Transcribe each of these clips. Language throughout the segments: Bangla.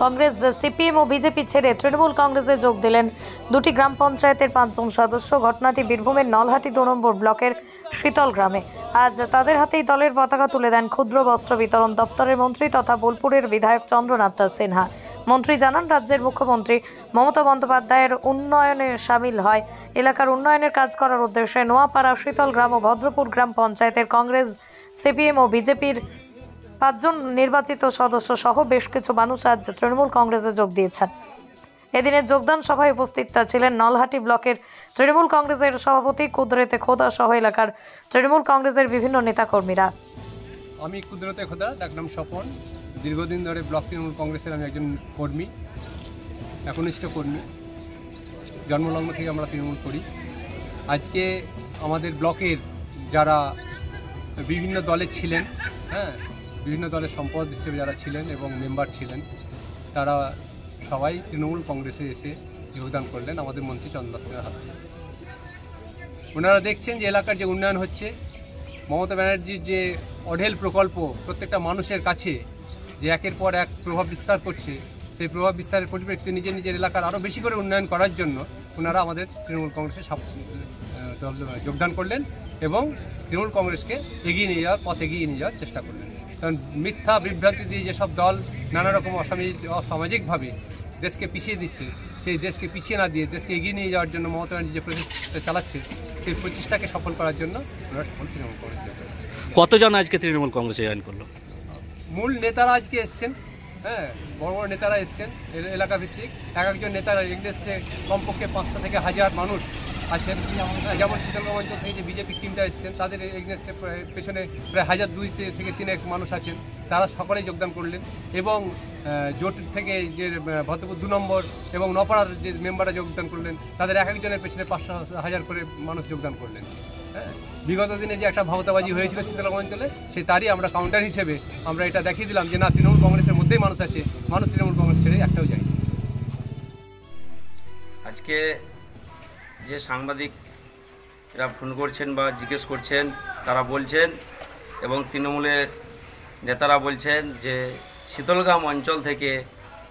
কংগ্রেস, সিপিএম ও বিজেপি ছেড়ে তৃণমূল কংগ্রেসে যোগ দিলেন দুটি গ্রাম পঞ্চায়েতের 5 জন সদস্য। ঘটনাটি বীরভূমের নলহাটি 2 নম্বর ব্লকের শীতল গ্রামে। আজ তাদের হাতেই দলের পতাকা তুলে দেন ক্ষুদ্র বস্ত্র বিতরণ দপ্তরের মন্ত্রী তথা বোলপুরের বিধায়ক চন্দ্রনাথ সিনহা। মন্ত্রী জানান, রাজ্যের মুখ্যমন্ত্রী মমতা বন্দ্যোপাধ্যায়ের উন্নয়নে সামিল হয় এলাকার উন্নয়নের কাজ করার উদ্দেশ্যে নোয়াপাড়া, শীতল গ্রাম ও ভদ্রপুর গ্রাম পঞ্চায়েতের কংগ্রেস, সিপিএম ও বিজেপির 5 জন নির্বাচিত সদস্য সহ বেশ কিছু মানুষ আজ তৃণমূল কংগ্রেসে যোগ দিয়েছেন। এদিনের যোগদান সভায় উপস্থিত ছিলেন নলহাটি ব্লকের তৃণমূল কংগ্রেসের সভাপতি কুদরতে খোদা সহ এলাকার তৃণমূল কংগ্রেসের বিভিন্ন নেতাকর্মীরা। আমি কুদরতে খোদা, ডাকনাম স্বপন। দীর্ঘদিন ধরে ব্লক তৃণমূল কংগ্রেসের আমি একজন কর্মী, একনিষ্ঠ কর্মী। জন্মলগ্ন থেকে আমরা তৃণমূল করি। আজকে আমাদের ব্লকের যারা বিভিন্ন দলে ছিলেন, বিভিন্ন দলের সম্পদ হিসেবে যারা ছিলেন এবং মেম্বার ছিলেন, তারা সবাই তৃণমূল কংগ্রেসে এসে যোগদান করলেন আমাদের মন্ত্রী চন্দ্রনাথের হাতে। ওনারা দেখছেন যে এলাকার যে উন্নয়ন হচ্ছে, মমতা ব্যানার্জির যে অঢেল প্রকল্প প্রত্যেকটা মানুষের কাছে যে একের পর এক প্রভাব বিস্তার করছে, সেই প্রভাব বিস্তারের পরিপ্রেক্ষিতে নিজের নিজের এলাকার আরও বেশি করে উন্নয়ন করার জন্য ওনারা আমাদের তৃণমূল কংগ্রেসে যোগদান করলেন এবং তৃণমূল কংগ্রেসকে এগিয়ে নিয়ে যাওয়ার চেষ্টা করলেন। কারণ মিথ্যা বিভ্রান্তি দিয়ে যেসব দল নানা রকম অসামাজিকভাবে দেশকে পিছিয়ে দিচ্ছে, সেই দেশকে পিছিয়ে না দিয়ে দেশকে এগিয়ে নিয়ে যাওয়ার জন্য মমতা ব্যানার্জি যে প্রচেষ্টা চালাচ্ছে, সেই প্রচেষ্টাকে সফল করার জন্য ওনারা সফল তৃণমূল কংগ্রেস। কতজন আজকে তৃণমূল কংগ্রেসে জয়েন করলো? মূল নেতারা আজকে এসছেন, বড় বড় নেতারা এসছেন এলাকা ভিত্তিক। এক একজন নেতারা এগনেস্টে কমপক্ষে 500 থেকে 1000 মানুষ আছেন। যেমন শীতলগ্রাম অঞ্চল থেকে যে বিজেপি টিমটা এসছেন, তাদের এগনেস্টে পেছনে প্রায় 1002 থেকে 3 মানুষ আছেন। তারা সকলেই যোগদান করলেন এবং জোট থেকে যে ভদ্রপুর 2 নম্বর এবং নপাড়ার যে মেম্বাররা যোগদান করলেন, তাদের এক একজনের পেছনে 500-1000 করে মানুষ যোগদান করলেন। বিগত দিনে যে একটা ভাওতাবাজি হয়েছিল শীতলগ্রাম অঞ্চলে, সেই তারই আমরা কাউন্টার হিসেবে আমরা এটা দেখিয়ে দিলাম যে না, তৃণমূল কংগ্রেসের মধ্যেই মানুষ আছে, মানুষ তৃণমূল কংগ্রেস ছেড়ে একটাও যায়। আজকে যে সাংবাদিকরা ফোন করছেন বা জিজ্ঞেস করছেন, তারা বলছেন এবং তৃণমূলের নেতারা বলছেন যে শীতলগ্রাম অঞ্চল থেকে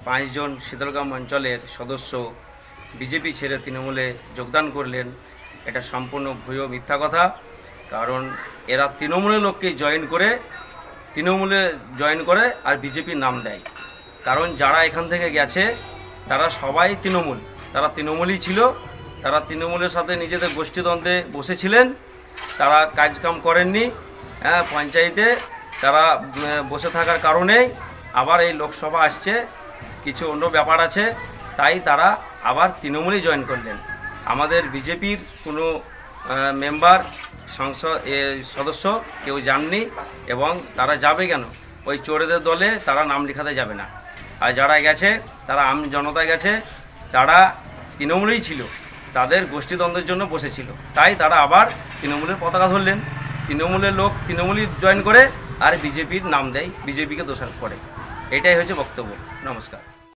5 জন শীতলগ্রাম অঞ্চলের সদস্য বিজেপি ছেড়ে তৃণমূলে যোগদান করলেন। এটা সম্পূর্ণ ভুয়ো মিথ্যা কথা। কারণ এরা তৃণমূলের লোককে তৃণমূলে জয়েন করে আর বিজেপির নাম দেয়। কারণ যারা এখান থেকে গেছে তারা সবাই তারা তৃণমূলই ছিল। তারা তৃণমূলের সাথে নিজেদের গোষ্ঠীদ্বন্দ্বে বসেছিলেন, তারা কাজকাম করেননি। পঞ্চায়েতে তারা বসে থাকার কারণে আবার এই লোকসভা আসছে, কিছু অন্য ব্যাপার আছে, তাই তারা আবার তৃণমূলেই জয়েন করলেন। আমাদের বিজেপির কোনো মেম্বার সদস্য কেউ যাননি এবং তারা যাবে কেন? ওই চোরেদের দলে তারা নাম লেখাতে যাবে না। আর যারা গেছে তারা আম জনতা গেছে, তারা তৃণমূলেই ছিল, তাদের গোষ্ঠীদ্বন্দ্বের জন্য বসেছিল, তাই তারা আবার তৃণমূলের পতাকা ধরলেন। তৃণমূলের লোক তৃণমূলই জয়েন করে আর বিজেপির নাম দেয়, বিজেপিকে দোষারোপ করে। এটাই হচ্ছে বক্তব্য। নমস্কার।